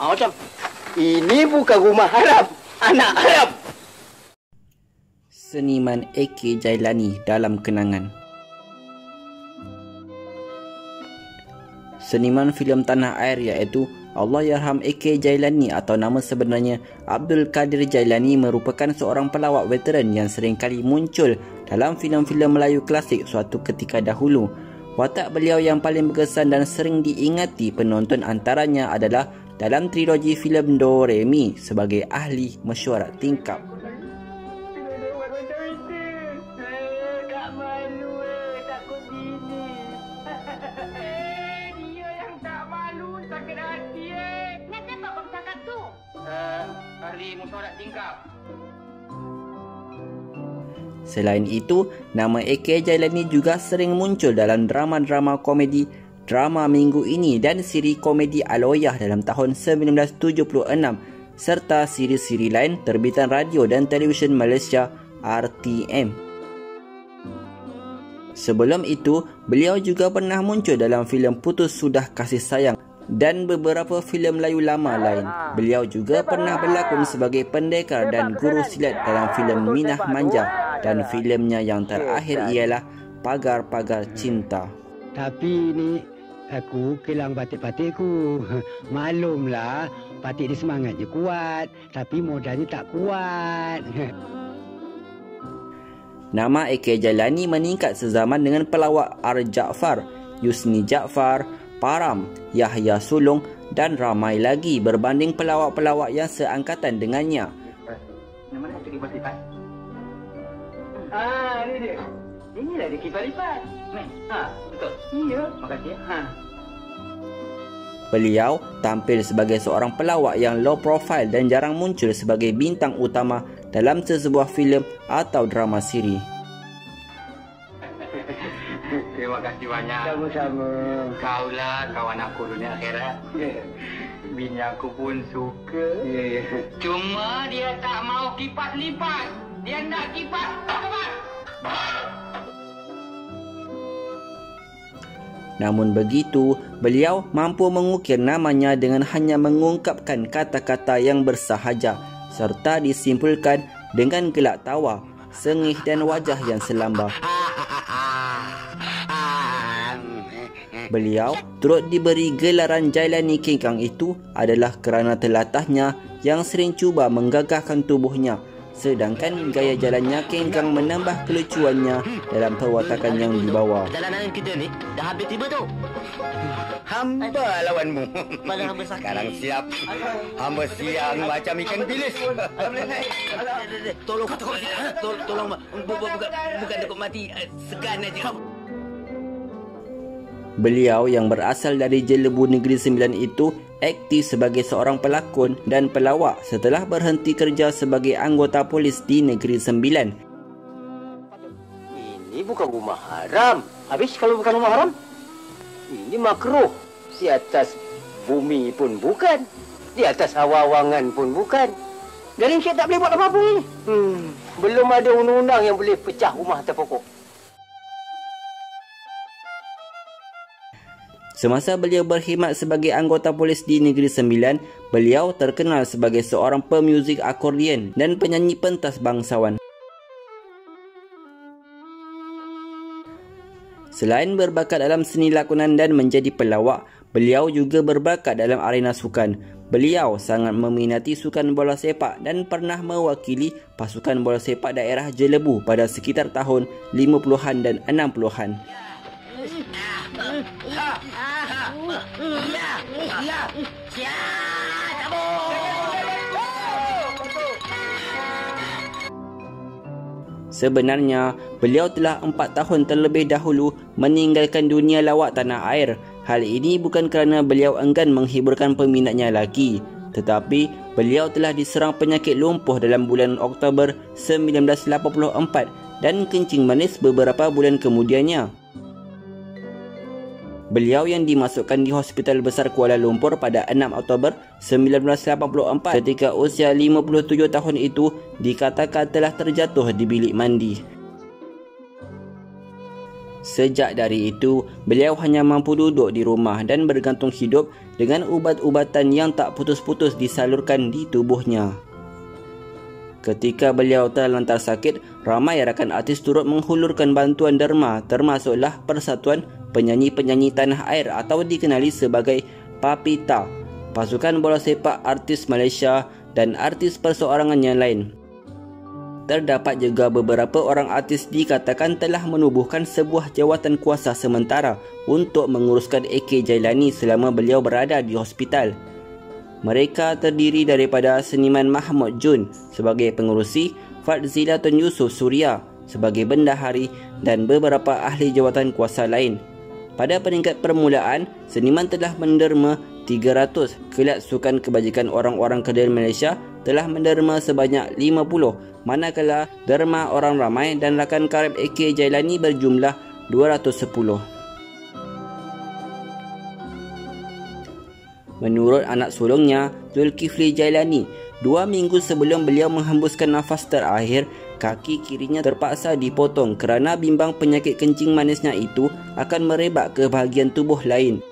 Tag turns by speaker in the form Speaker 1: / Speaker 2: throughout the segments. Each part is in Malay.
Speaker 1: Macam ini bukan rumah haram, anak haram.
Speaker 2: Seniman A.K. Jailani dalam kenangan. Seniman filem tanah air iaitu Allahyarham A.K. Jailani atau nama sebenarnya Abdul Qadir Jailani merupakan seorang pelawak veteran yang seringkali muncul dalam filem-filem Melayu klasik suatu ketika dahulu. Watak beliau yang paling berkesan dan sering diingati penonton antaranya adalah dalam trilogi filem Do Re Mi sebagai ahli mesyuarat tingkap.
Speaker 1: Ahli mesyuarat tingkap.
Speaker 2: Selain itu, nama A.K. Jailani juga sering muncul dalam drama-drama komedi Drama Minggu Ini dan siri komedi Aloyah dalam tahun 1976 serta siri-siri lain terbitan radio dan televisyen Malaysia RTM. Sebelum itu, beliau juga pernah muncul dalam filem Putus Sudah Kasih Sayang dan beberapa filem Melayu lama lain. Beliau juga pernah berlakon sebagai pendekar dan guru silat dalam filem Minah Manja dan filemnya yang terakhir ialah Pagar-Pagar Cinta.
Speaker 3: Tapi ni aku kelang batik-batikku. Maklumlah, batik dia semangat je kuat, tapi modalnya tak kuat.
Speaker 2: Nama A.K. Jailani meningkat sezaman dengan pelawak R. Jaafar, Yusni Jaafar, Param, Yahya Sulong dan ramai lagi berbanding pelawak-pelawak yang seangkatan dengannya.
Speaker 1: Nama nak cari kipas lipat? Ini dia. Inilah dia kipas lipat. Betul. Iya. Makasih.
Speaker 2: Beliau tampil sebagai seorang pelawak yang low profile dan jarang muncul sebagai bintang utama dalam sesebuah filem atau drama siri.
Speaker 1: Terima kasih banyak.
Speaker 3: Sama-sama.
Speaker 1: Kaulah kawan aku dunia akhirat. Bini aku pun suka. Cuma dia tak mau kipas lipat. Dia nak kipas lipat.
Speaker 2: Namun begitu, beliau mampu mengukir namanya dengan hanya mengungkapkan kata-kata yang bersahaja serta disimpulkan dengan gelak tawa, sengih dan wajah yang selamba. Beliau turut diberi gelaran Jailani Kengkang itu adalah kerana telatahnya yang sering cuba menggagahkan tubuhnya, sedangkan gaya jalannya Kengkang menambah kelucuannya dalam perwatakan yang dibawa.
Speaker 4: Jalanan kita ni dah habis tiba tu.
Speaker 5: Hamba lawanmu.
Speaker 4: Mana hamba sakit.
Speaker 5: Sekarang siap. Hamba siang macam ikan bilis.
Speaker 4: Tolong tolong bukan takut mati, segan aja.
Speaker 2: Beliau yang berasal dari Jelebu Negeri Sembilan itu aktif sebagai seorang pelakon dan pelawak setelah berhenti kerja sebagai anggota polis di Negeri Sembilan.
Speaker 1: Ini bukan rumah haram. Habis kalau bukan rumah haram, ini makruh. Di atas bumi pun bukan. Di atas hawa-hawangan pun bukan. Jadi saya tak boleh buat apa-apa ni. Belum ada undang-undang yang boleh pecah rumah atas pokok.
Speaker 2: Semasa beliau berkhidmat sebagai anggota polis di Negeri Sembilan, beliau terkenal sebagai seorang pemuzik akordion dan penyanyi pentas bangsawan. Selain berbakat dalam seni lakonan dan menjadi pelawak, beliau juga berbakat dalam arena sukan. Beliau sangat meminati sukan bola sepak dan pernah mewakili pasukan bola sepak daerah Jelebu pada sekitar tahun 50-an dan 60-an. Sebenarnya, beliau telah 4 tahun terlebih dahulu meninggalkan dunia lawak tanah air. Hal ini bukan kerana beliau enggan menghiburkan peminatnya lagi, tetapi beliau telah diserang penyakit lumpuh dalam bulan Oktober 1984 dan kencing manis beberapa bulan kemudiannya. Beliau yang dimasukkan di Hospital Besar Kuala Lumpur pada 6 Oktober 1984 ketika usia 57 tahun itu dikatakan telah terjatuh di bilik mandi. Sejak dari itu, beliau hanya mampu duduk di rumah dan bergantung hidup dengan ubat-ubatan yang tak putus-putus disalurkan di tubuhnya. Ketika beliau terlantar sakit, ramai rakan artis turut menghulurkan bantuan derma, termasuklah Persatuan Penyanyi-Penyanyi Tanah Air atau dikenali sebagai PAPITA, Pasukan Bola Sepak Artis Malaysia dan artis perseorangan yang lain. Terdapat juga beberapa orang artis dikatakan telah menubuhkan sebuah jawatan kuasa sementara untuk menguruskan AK Jailani selama beliau berada di hospital. Mereka terdiri daripada seniman Mahmud Jun sebagai pengurusi, Fadzila Tun Yusof Suria sebagai bendahari dan beberapa ahli jawatan kuasa lain. Pada peringkat permulaan, seniman telah menderma 300, Kelat Sukan Kebajikan Orang-Orang Kerdil Malaysia telah menderma sebanyak 50, manakala derma orang ramai dan rakan karib AK Jailani berjumlah 210. Menurut anak sulungnya, Zulkifli Jailani, 2 minggu sebelum beliau menghembuskan nafas terakhir, kaki kirinya terpaksa dipotong kerana bimbang penyakit kencing manisnya itu akan merebak ke bahagian tubuh lain.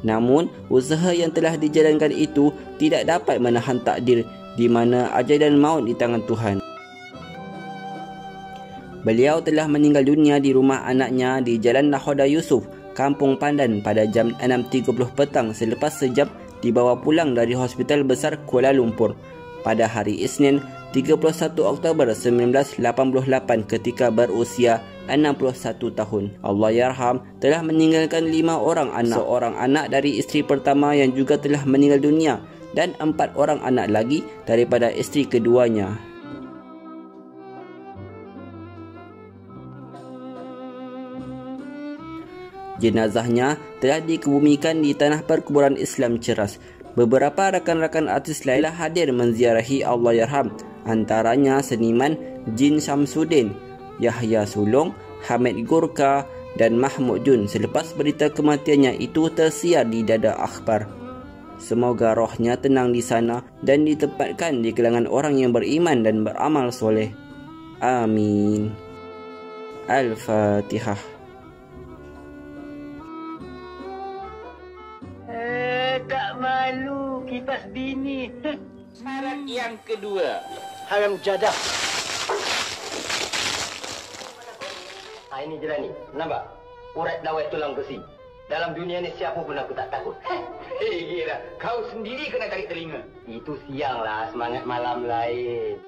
Speaker 2: Namun, usaha yang telah dijalankan itu tidak dapat menahan takdir di mana ajal dan maut di tangan Tuhan. Beliau telah meninggal dunia di rumah anaknya di Jalan Nakhoda Yusof, Kampung Pandan pada jam 6.30 petang selepas sejam dibawa pulang dari Hospital Besar Kuala Lumpur pada hari Isnin 31 Oktober 1988 ketika berusia 61 tahun. Allahyarham telah meninggalkan 5 orang anak, seorang anak dari isteri pertama yang juga telah meninggal dunia dan 4 orang anak lagi daripada isteri keduanya. Jenazahnya telah dikebumikan di tanah perkuburan Islam Ceras. Beberapa rakan-rakan artis lainlah hadir menziarahi Allahyarham, antaranya seniman Jin Syamsuddin, Yahya Sulong, Hamid Gurka dan Mahmud Jun selepas berita kematiannya itu tersiar di dada akhbar. Semoga rohnya tenang di sana dan ditempatkan di kalangan orang yang beriman dan beramal soleh. Amin. Al-Fatihah.
Speaker 1: Tak malu kipas bini.
Speaker 4: Syarat yang kedua,
Speaker 1: Haram jadah. Ini Jailani, nampak? Urat dawai tulang besi. Dalam dunia ni siapa pun aku tak takut.
Speaker 4: gila, kau sendiri kena tarik telinga.
Speaker 1: Itu siang lah, semangat malam lain.